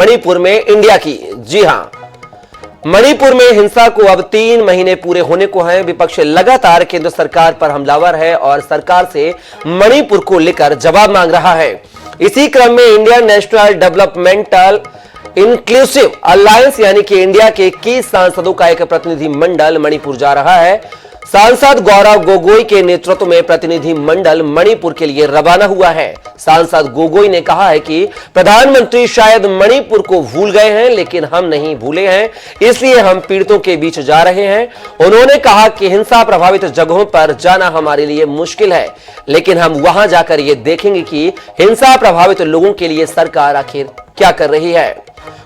मणिपुर में इंडिया की। जी हां, मणिपुर में हिंसा को अब 3 महीने पूरे होने को हैं। विपक्ष लगातार केंद्र सरकार पर हमलावर है और सरकार से मणिपुर को लेकर जवाब मांग रहा है। इसी क्रम में Indian national developmental inclusive alliance यानी कि इंडिया के 21 सांसदों का एक प्रतिनिधि मंडल मणिपुर जा रहा है। सांसद गौरव गोगोई के नेतृत्व में प्रतिनिधि मंडल मणिपुर के लिए रवाना हुआ है। सांसद गोगोई ने कहा है कि प्रधानमंत्री शायद मणिपुर को भूल गए हैं, लेकिन हम नहीं भूले हैं, इसलिए हम पीड़ितों के बीच जा रहे हैं। उन्होंने कहा कि हिंसा प्रभावित जगहों पर जाना हमारे लिए मुश्किल है, लेकिन हम वहां जाकर यह देखेंगे कि हिंसा प्रभावित लोगों के लिए सरकार आखिर क्या कर रही है।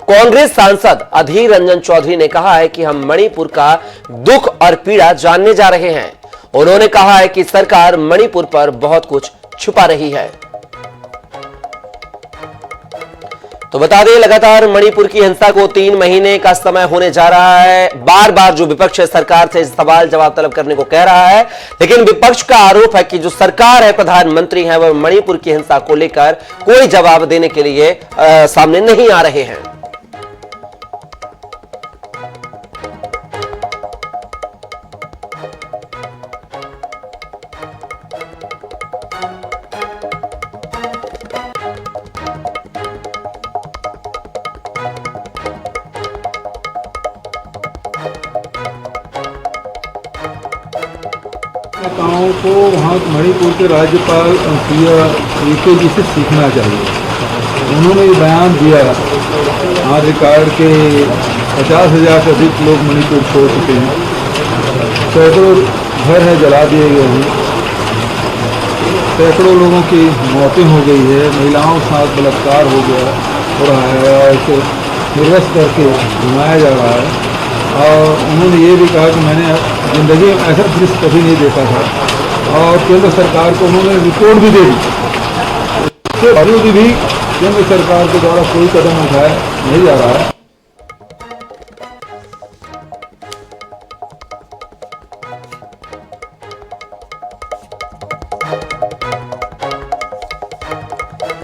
कांग्रेस सांसद अधीर रंजन चौधरी ने कहा है कि हम मणिपुर का दुख और पीड़ा जानने जा रहे हैं। उन्होंने कहा है कि सरकार मणिपुर पर बहुत कुछ छुपा रही है। तो बता दें, लगातार मणिपुर की हिंसा को 3 महीने का समय होने जा रहा है। बार बार जो विपक्ष है सरकार से सवाल जवाब तलब करने को कह रहा है, लेकिन विपक्ष का आरोप है कि जो सरकार है, प्रधानमंत्री है, वह मणिपुर की हिंसा को लेकर कोई जवाब देने के लिए सामने नहीं आ रहे हैं। नेताओं को वहाँ मणिपुर के राज्यपाल पीके जी से सीखना चाहिए। उन्होंने ये बयान दिया, आज रिकॉर्ड के 50,000 से अधिक लोग मणिपुर छोड़ चुके हैं, सैकड़ों घर हैं जला दिए गए हैं, सैकड़ों लोगों की मौतें हो गई है, महिलाओं के साथ बलात्कार हो रहा है और इसे निर्वस्त करके घुमाया जा रहा है। और उन्होंने ये भी कहा कि मैंने ज़िंदगी में ऐसा दृश्य कभी नहीं देखा था, और केंद्र सरकार को उन्होंने रिपोर्ट भी दे दी। इसके बावजूद भी केंद्र सरकार के द्वारा कोई कदम उठाया नहीं जा रहा है।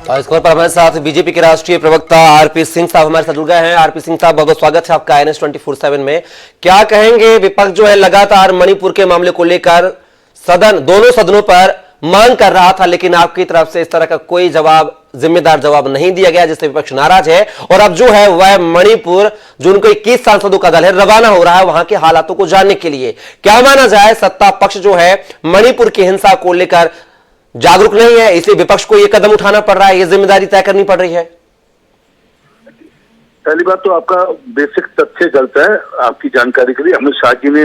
और इस खबर पर हमारे साथ बीजेपी के राष्ट्रीय प्रवक्ता आरपी सिंह साहब हमारे साथ जुड़ गए हैं। आरपी सिंह साहब, बहुत बहुत स्वागत है आपका INS 24/7 में। क्या कहेंगे, विपक्ष जो है लगातार मणिपुर के मामले को लेकर दोनों सदनों पर मांग कर रहा था, लेकिन आपकी तरफ से इस तरह का कोई जिम्मेदार जवाब नहीं दिया गया, जिससे विपक्ष नाराज है। और अब जो है वह मणिपुर, जो उनको 21 सांसदों का दल है, रवाना हो रहा है वहां के हालातों को जानने के लिए। क्या माना जाए, सत्ता पक्ष जो है मणिपुर की हिंसा को लेकर जागरूक नहीं है, इसलिए विपक्ष को यह कदम उठाना पड़ रहा है, यह जिम्मेदारी तय करनी पड़ रही है? पहली बात तो आपका बेसिक तथ्य गलत है। आपकी जानकारी के लिए अमित शाह जी ने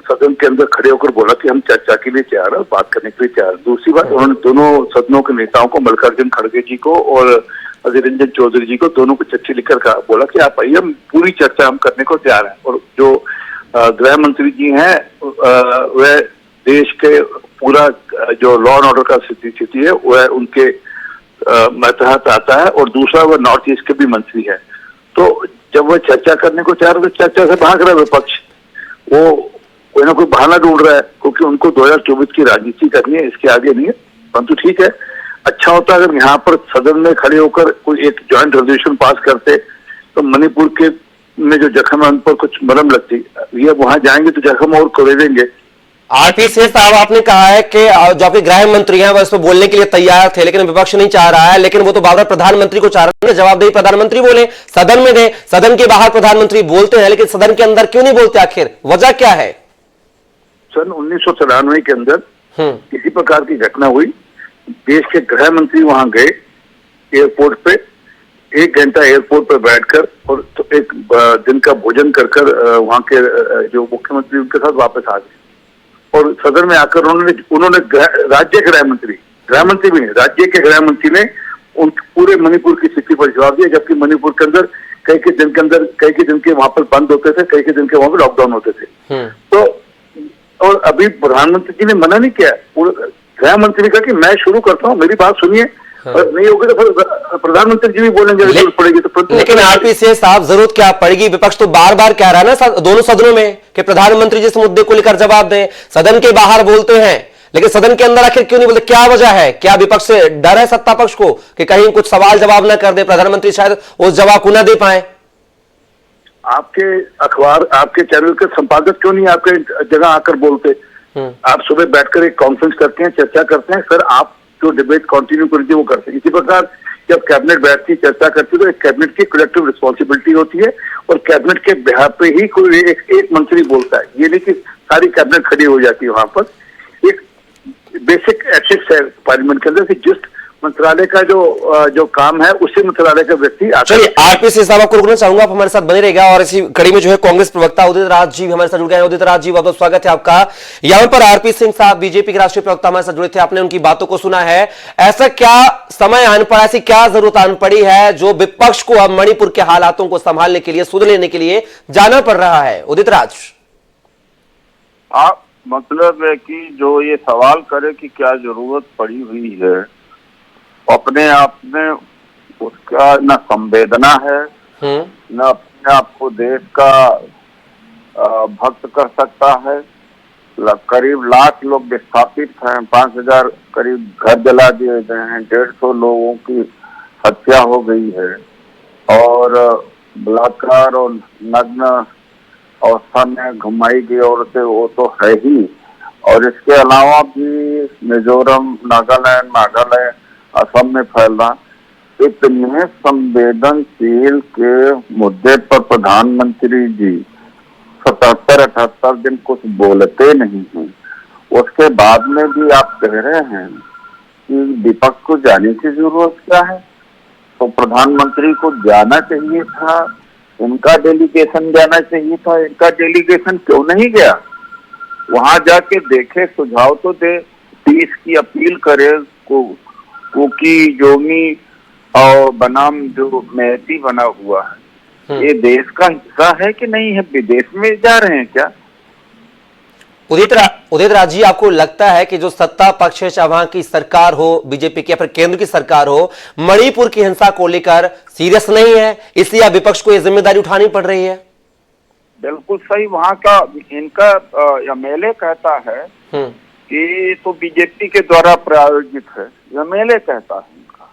सदन के अंदर खड़े होकर बोला कि हम चर्चा के लिए तैयार है, बात करने के लिए तैयार है। दूसरी बात, उन्होंने दोनों सदनों के नेताओं को, मल्लिकार्जुन खड़गे जी को और अधीर रंजन चौधरी जी को, दोनों को चिट्ठी लिखकर बोला कि आप आइए, हम पूरी चर्चा हम करने को तैयार हैं। और जो गृह मंत्री जी हैं, वह देश के पूरा जो लॉ एंड ऑर्डर का स्थिति है वह उनके तहत आता है। और दूसरा, वह नॉर्थ ईस्ट के भी मंत्री है। तो जब वह चर्चा करने को चाह रहे, तो चर्चा से भाग रहा है विपक्ष। वो कोई ना कोई बहाना ढूंढ रहा है, क्योंकि उनको 2024 की राजनीति करनी है, इसके आगे नहीं है। परंतु ठीक है, अच्छा होता अगर यहाँ पर सदन में खड़े होकर कोई एक ज्वाइंट रेजोल्यूशन पास करते, तो मणिपुर के में जो जख्म है उन पर कुछ मरहम लगती। ये वहां जाएंगे तो जख्म और कुरेदेंगे। आरपी सिंह साहब, आपने कहा है कि जो आपके गृह मंत्री हैं वह इसको बोलने के लिए तैयार थे, लेकिन विपक्ष नहीं चाह रहा है। लेकिन वो तो बार बार प्रधानमंत्री को चाह रहे हैं, जवाबदेही प्रधानमंत्री बोले, सदन में दे। सदन के बाहर प्रधानमंत्री बोलते हैं, लेकिन सदन के अंदर क्यों नहीं बोलते? आखिर वजह क्या है? सन 1993 के अंदर किसी प्रकार की घटना हुई, देश के गृह मंत्री वहां गए एयरपोर्ट पे, 1 घंटा एयरपोर्ट पर बैठकर और तो एक दिन का भोजन कर वहां के जो मुख्यमंत्री उनके साथ वापस आ गए। और सदन में आकर उन्होंने राज्य गृह मंत्री भी नहीं, राज्य के गृह मंत्री ने उन पूरे मणिपुर की स्थिति पर जवाब दिया। जबकि मणिपुर के अंदर कई के दिन के वहां पर बंद होते थे, कई के दिन के वहां पर लॉकडाउन होते थे। तो और अभी प्रधानमंत्री जी ने मना नहीं किया, गृह मंत्री ने कहा कि मैं शुरू करता हूँ, मेरी बात सुनिए। और नहीं होगी तो फिर प्रधानमंत्री जी भी बोलेंगे जरूरत पड़ेगी। तो लेकिन आरपी सिंह साहब, जरूरत क्या पड़ेगी? विपक्ष तो बार बार कह रहा है ना दोनों सदनों में कि प्रधानमंत्री जी इस मुद्दे को लेकर जवाब दें। सदन के बाहर बोलते हैं, लेकिन सदन के अंदर आखिर क्यों नहीं बोलते? क्या वजह है? क्या विपक्ष से डर है सत्ता पक्ष को कि कहीं कुछ सवाल जवाब ना कर दे, प्रधानमंत्री शायद उस जवाब को ना दे पाए? आपके अखबार, आपके चैनल के संपादक क्यों नहीं आपके जगह आकर बोलते? आप सुबह बैठकर एक कॉन्फ्रेंस करते हैं, चर्चा करते हैं, फिर आप जो डिबेट कंटिन्यू करते हैं वो करते हैं। इसी प्रकार जब कैबिनेट बैठती, चर्चा करती है, तो एक कैबिनेट की कलेक्टिव रिस्पॉन्सिबिलिटी होती है और कैबिनेट के बिहाफ पे ही कोई एक मंत्री बोलता है। ये नहीं कि सारी कैबिनेट खड़ी हो जाती है। वहां पर एक बेसिक एथिक्स है पार्लियामेंट के अंदर कि जिस मंत्रालय का जो काम है उसी मंत्रालय का व्यक्ति। चलिए, आरपी सिंह साहब आपको रुकना चाहूंगा, आप हमारे साथ बने रहेगा। और इसी कड़ी में जो है कांग्रेस प्रवक्ता उदित राज जी हमारे साथ जुड़ गए हैं। उदित राज जी, बहुत बहुत स्वागत है आपका। यहां पर आरपी सिंह साहब बीजेपी के राष्ट्रीय प्रवक्ता हमारे साथ जुड़े थे, आपने उनकी बातों को सुना है। ऐसा क्या समय आन पड़ा, ऐसी क्या जरूरत आन पड़ी है जो विपक्ष को अब मणिपुर के हालातों को संभालने के लिए, सुध लेने के लिए जाना पड़ रहा है? उदित राज, आप मतलब है कि जो ये सवाल करे कि क्या जरूरत पड़ी हुई है, अपने आप में उसका न संवेदना है, न अपने आप को देश का भक्त कर सकता है। करीब 1 लाख लोग विस्थापित हैं, 5000 करीब घर जला दिए गए हैं, 150 लोगों की हत्या हो गई है और बलात्कार और नग्न अवस्था में घुमाई गई औरतें वो तो है ही। और इसके अलावा भी मिजोरम, नागालैंड, असम में फैलना, इतने संवेदनशील के मुद्दे पर प्रधानमंत्री जी 77-78 दिन कुछ बोलते नहीं हैं। उसके बाद में भी आप कह रहे हैं कि विपक्ष को जाने की जरूरत क्या है? तो प्रधानमंत्री को जाना चाहिए था, उनका डेलीगेशन जाना चाहिए था। इनका डेलीगेशन क्यों नहीं गया? वहां जाके देखे, सुझाव तो दे, पीस की अपील करे। कुकी, जोमी और बनाम जो मैती बना हुआ है, ये देश का हिस्सा है कि नहीं है? विदेश में जा रहे हैं क्या? उदित राज जी, आपको लगता है कि जो सत्ता पक्ष है, चाहे वहां की सरकार हो बीजेपी की या फिर केंद्र की सरकार हो, मणिपुर की हिंसा को लेकर सीरियस नहीं है, इसलिए विपक्ष को यह जिम्मेदारी उठानी पड़ रही है? बिल्कुल सही। वहां का इनका एमएलए कहता है कि तो बीजेपी के द्वारा प्रायोजित है, एमएलए कहता है इनका।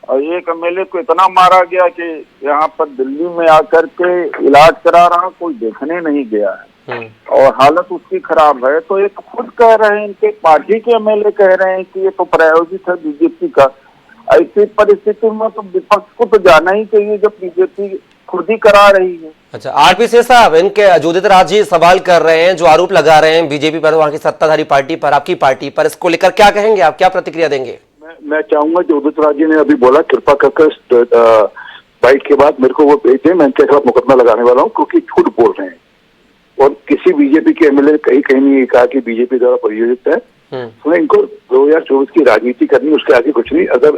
और एक एमएलए को इतना मारा गया कि यहाँ पर दिल्ली में आकर के इलाज करा रहा, कोई देखने नहीं गया है और हालत उसकी खराब है। तो ये तो खुद कह रहे हैं, इनके पार्टी के एमएलए कह रहे हैं कि ये तो प्रायोजित है बीजेपी का। ऐसी परिस्थिति में तो विपक्ष को तो जाना ही चाहिए जब बीजेपी खुद ही करा रही है। अच्छा, आरपी सिंह साहब, इनके उदित राज जी सवाल कर रहे हैं, जो आरोप लगा रहे हैं बीजेपी पर, वहां की सत्ताधारी पार्टी पर, आपकी पार्टी पर, इसको लेकर क्या कहेंगे आप, क्या प्रतिक्रिया देंगे? मैं चाहूंगा जो उदित राज जी ने अभी बोला, कृपा करके बाइट के बाद मेरे को वो भेज दें। मैं इनके खिलाफ मुकदमा लगाने वाला हूँ क्योंकि झूठ बोल रहे हैं। और किसी बीजेपी के एमएलए कहीं नहीं कहा कि बीजेपी द्वारा प्रायोजित है। तो इनको 2024 की राजनीति करनी, उसके आगे कुछ नहीं। अगर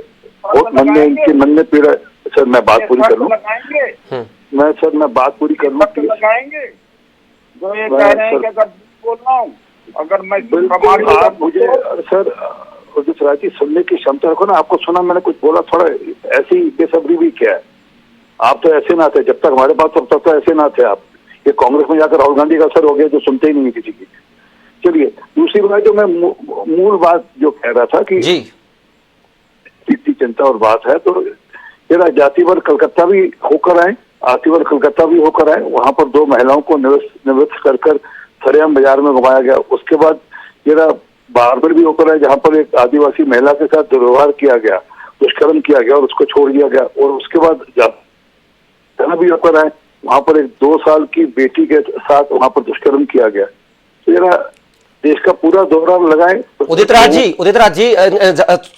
बहुत मन में, इनके मन में पीड़ा, सर मैं बात पूरी कर लूँ, मैं बात पूरी कर लूँ। लगाएंगे जो ये कह रहे हैं कि अगर बोल रहा हूँ, अगर मैं आप मुझे सर उदित राज जी सुनने की क्षमता रखो ना। आपको सुना, मैंने कुछ बोला, थोड़ा ऐसी बेसब्री भी क्या है? आप तो ऐसे ना थे जब तक हमारे पास, तब तक तो ऐसे ना थे आप। ये कांग्रेस में जाकर राहुल गांधी का असर हो गया जो सुनते ही नहीं है किसी की। चलिए, दूसरी बात जो मैं मूल बात जो कह रहा था कि इतनी चिंता और बात है, तो मेरा जातिवर कलकत्ता भी होकर आए, आतिवर कलकत्ता भी होकर आए। वहां पर 2 महिलाओं को निवृत्त कर सरेआम बाजार में घुमाया गया। उसके बाद मेरा बारबर भी होकर आए, जहां पर एक आदिवासी महिला के साथ दुर्व्यवहार किया गया, दुष्कर्म किया गया और उसको छोड़ दिया गया। और उसके बाद जाना भी होकर आए, वहां पर एक 2 साल की बेटी के साथ वहां पर दुष्कर्म किया गया। तो जरा देश का पूरा दौरा लगाए। उदित राज जी,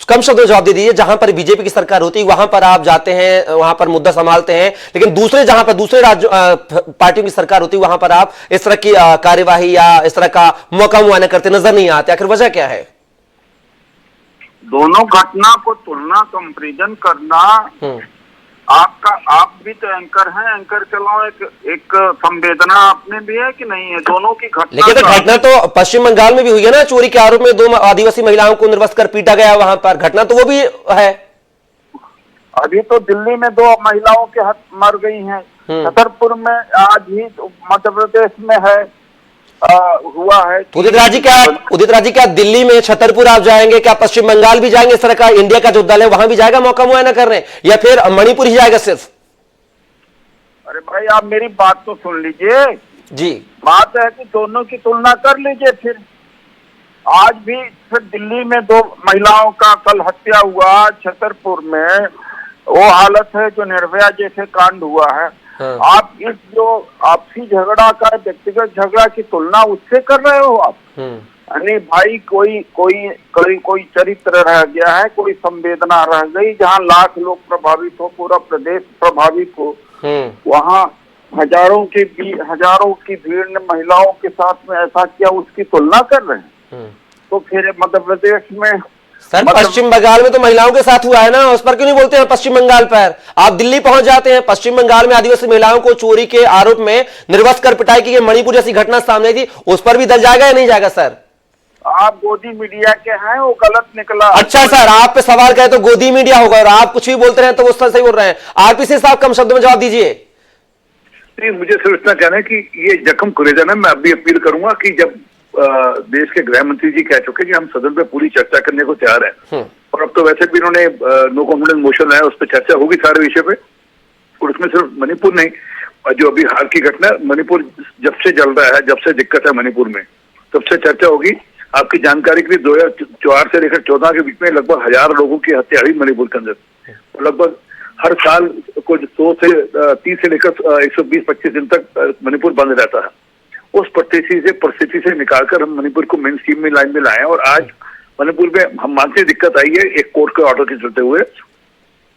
कम शब्दों में जवाब दे दीजिए। जहां पर बीजेपी की सरकार होती है वहां पर आप जाते हैं, वहां पर मुद्दा संभालते हैं, लेकिन जहां पर दूसरे राज्य पार्टियों की सरकार होती है वहां पर आप इस तरह की कार्यवाही या इस तरह का मौका मुआयना करते नजर नहीं आते। आखिर वजह क्या है? दोनों घटना को तुलना, कंपैरिजन करना। आप भी तो एंकर हैं, एंकर के अलावा एक संवेदना आपने भी है कि नहीं है? दोनों की घटना, लेकिन घटना तो पश्चिम बंगाल में भी हुई है ना, चोरी के आरोप में 2 आदिवासी महिलाओं को निर्वस्त्र कर पीटा गया वहां पर, घटना तो वो भी है। अभी तो दिल्ली में 2 महिलाओं के मर गई हैं, छतरपुर में आज ही मध्य प्रदेश में है। हुआ है। उदित राज जी क्या दिल्ली में छतरपुर आप जाएंगे, क्या पश्चिम बंगाल भी जाएंगे, इस तरह का इंडिया का जो दल है वहां भी जाएगा मौका मुआयना करने, या फिर मणिपुर ही जाएगा सिर्फ? अरे भाई आप मेरी बात तो सुन लीजिए जी। बात है कि दोनों की तुलना कर लीजिए। फिर आज भी फिर दिल्ली में 2 महिलाओं का कल हत्या हुआ, छतरपुर में वो हालत है जो निर्भया जैसे कांड हुआ है। हाँ। आप इस जो आपसी झगड़ा का व्यक्तिगत झगड़ा की तुलना उससे कर रहे हो आप? यानी भाई कोई चरित्र रह गया है, कोई संवेदना रह गई, जहाँ लाख लोग प्रभावित हो, पूरा प्रदेश प्रभावित हो, वहाँ हजारों की भीड़ ने महिलाओं के साथ में ऐसा किया, उसकी तुलना कर रहे हैं। तो फिर मध्य प्रदेश में सर पश्चिम बंगाल में तो महिलाओं के साथ हुआ है ना, उस पर क्यों नहीं बोलते हैं पश्चिम बंगाल पर? आप दिल्ली पहुंच जाते हैं, पश्चिम बंगाल में आदिवासी महिलाओं को चोरी के आरोप में निर्वस्त्र कर पिटाई की, मणिपुर जैसी घटना सामने थी, उस पर भी दल जाएगा या नहीं जाएगा सर? आप गोदी मीडिया के हैं, वो गलत निकला। अच्छा सर, आप पे सवाल करें तो गोदी मीडिया होगा, और आप कुछ भी बोलते रहे तो वो सही बोल रहे हैं। आरपीसी साहब कम शब्दों में जवाब दीजिए। मुझे सिर्फ इतना कहना है कि ये जख्म खुलेगा ना, मैं अभी अपील करूंगा कि जब देश के गृह मंत्री जी कह चुके कि हम सदन पे पूरी चर्चा करने को तैयार हैं, और अब तो वैसे भी इन्होंने नो कॉन्फिडेंस मोशन लाया, उस पर चर्चा होगी सारे विषय पे, और उसमें सिर्फ मणिपुर नहीं, जो अभी हाल की घटना, मणिपुर जब से जल रहा है, जब से दिक्कत है मणिपुर में, तब से चर्चा होगी। आपकी जानकारी के लिए 2004 से लेकर 14 के बीच में लगभग 1000 लोगों की हत्या हुई मणिपुर के अंदर। लगभग हर साल कुछ 100 से 30 से लेकर 120-25 दिन तक मणिपुर बंद रहता है। उस परिस्थिति से निकालकर हम मणिपुर को मेन स्ट्रीम में लाइन में लाए, और आज मणिपुर में हम मानते दिक्कत आई है एक कोर्ट के ऑर्डर के चलते हुए,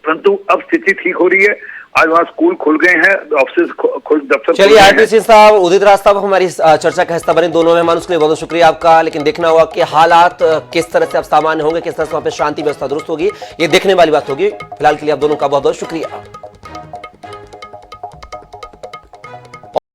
परंतु अब स्थिति ठीक हो रही है। आज वहाँ स्कूल खुल गए हैं, ऑफिस खुल, दफ्तर। चलिए आरपीसी साहब, उदित राज साहब हमारी चर्चा का हिस्सा बने, दोनों मेहमान, उसके लिए बहुत शुक्रिया आपका। लेकिन देखना होगा कि हालात किस तरह से अब सामान्य होंगे, किस तरह से वहां पे शांति व्यवस्था दुरुस्त होगी, ये देखने वाली बात होगी। फिलहाल के लिए आप दोनों का बहुत बहुत शुक्रिया।